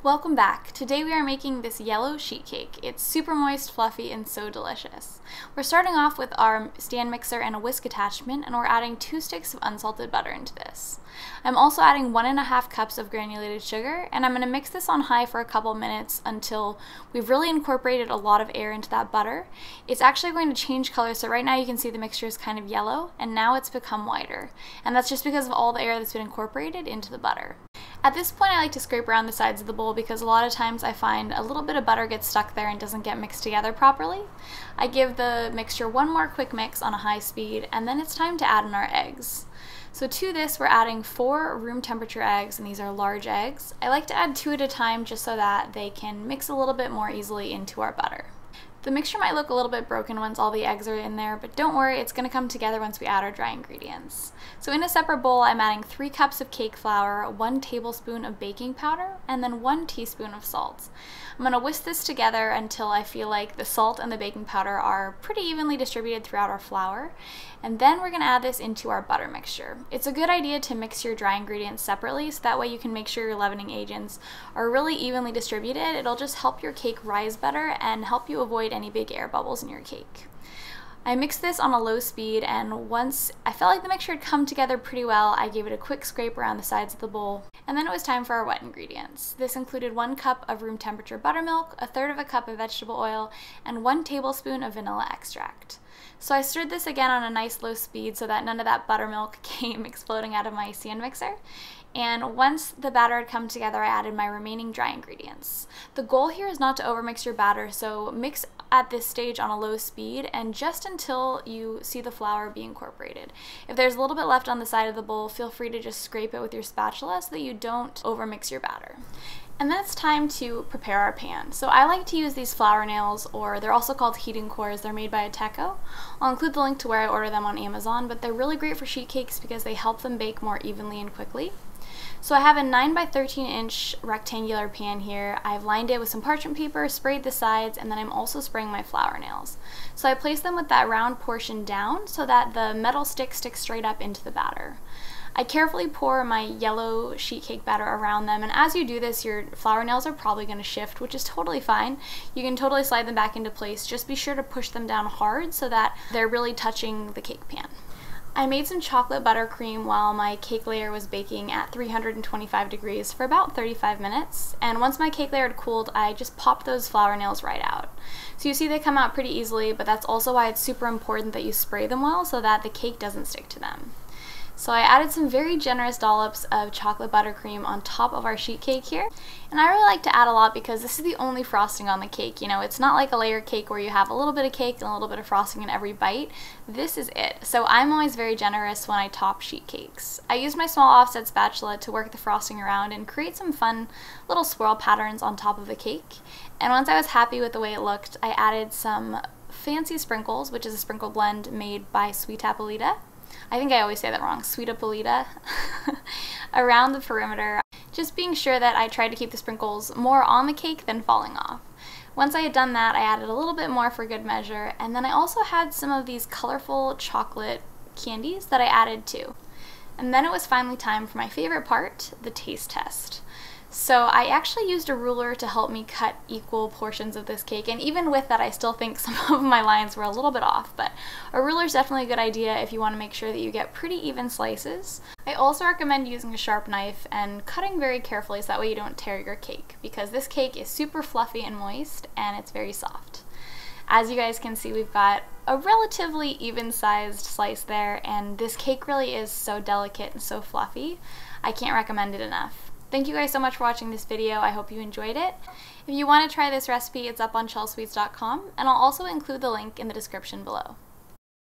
Welcome back. Today we are making this yellow sheet cake. It's super moist, fluffy, and so delicious. We're starting off with our stand mixer and a whisk attachment, and we're adding 2 sticks of unsalted butter into this. I'm also adding 1.5 cups of granulated sugar, and I'm going to mix this on high for a couple minutes until we've really incorporated a lot of air into that butter. It's actually going to change color, so right now you can see the mixture is kind of yellow, and now it's become whiter. And that's just because of all the air that's been incorporated into the butter. At this point, I like to scrape around the sides of the bowl because a lot of times I find a little bit of butter gets stuck there and doesn't get mixed together properly. I give the mixture one more quick mix on a high speed, and then it's time to add in our eggs. So to this, we're adding 4 room temperature eggs, and these are large eggs. I like to add 2 at a time just so that they can mix a little bit more easily into our butter. The mixture might look a little bit broken once all the eggs are in there, but don't worry, it's going to come together once we add our dry ingredients. So in a separate bowl, I'm adding 3 cups of cake flour, 1 tablespoon of baking powder, and then 1 teaspoon of salt. I'm going to whisk this together until I feel like the salt and the baking powder are pretty evenly distributed throughout our flour. And then we're going to add this into our butter mixture. It's a good idea to mix your dry ingredients separately so that way you can make sure your leavening agents are really evenly distributed. It'll just help your cake rise better and help you avoid any big air bubbles in your cake. I mixed this on a low speed, and once I felt like the mixture had come together pretty well, I gave it a quick scrape around the sides of the bowl. And then it was time for our wet ingredients. This included 1 cup of room temperature buttermilk, 1/3 of a cup of vegetable oil, and 1 tablespoon of vanilla extract. So I stirred this again on a nice low speed so that none of that buttermilk came exploding out of my stand mixer. And once the batter had come together, I added my remaining dry ingredients. The goal here is not to overmix your batter, so mix at this stage on a low speed and just until you see the flour be incorporated. If there's a little bit left on the side of the bowl, feel free to just scrape it with your spatula so that you don't overmix your batter. And then it's time to prepare our pan. So I like to use these flour nails, or they're also called heating cores. They're made by Ateco. I'll include the link to where I order them on Amazon, but they're really great for sheet cakes because they help them bake more evenly and quickly. So I have a 9 by 13 inch rectangular pan here. I've lined it with some parchment paper, sprayed the sides, and then I'm also spraying my flour nails. So I place them with that round portion down so that the metal stick sticks straight up into the batter. I carefully pour my yellow sheet cake batter around them, and as you do this, your flour nails are probably going to shift, which is totally fine. You can totally slide them back into place. Just be sure to push them down hard so that they're really touching the cake pan. I made some chocolate buttercream while my cake layer was baking at 325 degrees for about 35 minutes, and once my cake layer had cooled, I just popped those flour nails right out. So you see they come out pretty easily, but that's also why it's super important that you spray them well so that the cake doesn't stick to them. So I added some very generous dollops of chocolate buttercream on top of our sheet cake here. And I really like to add a lot because this is the only frosting on the cake. You know, it's not like a layer cake where you have a little bit of cake and a little bit of frosting in every bite. This is it. So I'm always very generous when I top sheet cakes. I use my small offset spatula to work the frosting around and create some fun little swirl patterns on top of the cake. And once I was happy with the way it looked, I added some fancy sprinkles, which is a sprinkle blend made by Sweet Apolita. I think I always say that wrong, Sweet Apolita, around the perimeter, just being sure that I tried to keep the sprinkles more on the cake than falling off. Once I had done that, I added a little bit more for good measure, and then I also had some of these colorful chocolate candies that I added too. And then it was finally time for my favorite part, the taste test. So I actually used a ruler to help me cut equal portions of this cake, and even with that I still think some of my lines were a little bit off, but a ruler is definitely a good idea if you want to make sure that you get pretty even slices. I also recommend using a sharp knife and cutting very carefully so that way you don't tear your cake, because this cake is super fluffy and moist and it's very soft. As you guys can see, we've got a relatively even-sized slice there, and this cake really is so delicate and so fluffy. I can't recommend it enough. Thank you guys so much for watching this video. I hope you enjoyed it. If you want to try this recipe, it's up on Chelsweets.com, and I'll also include the link in the description below.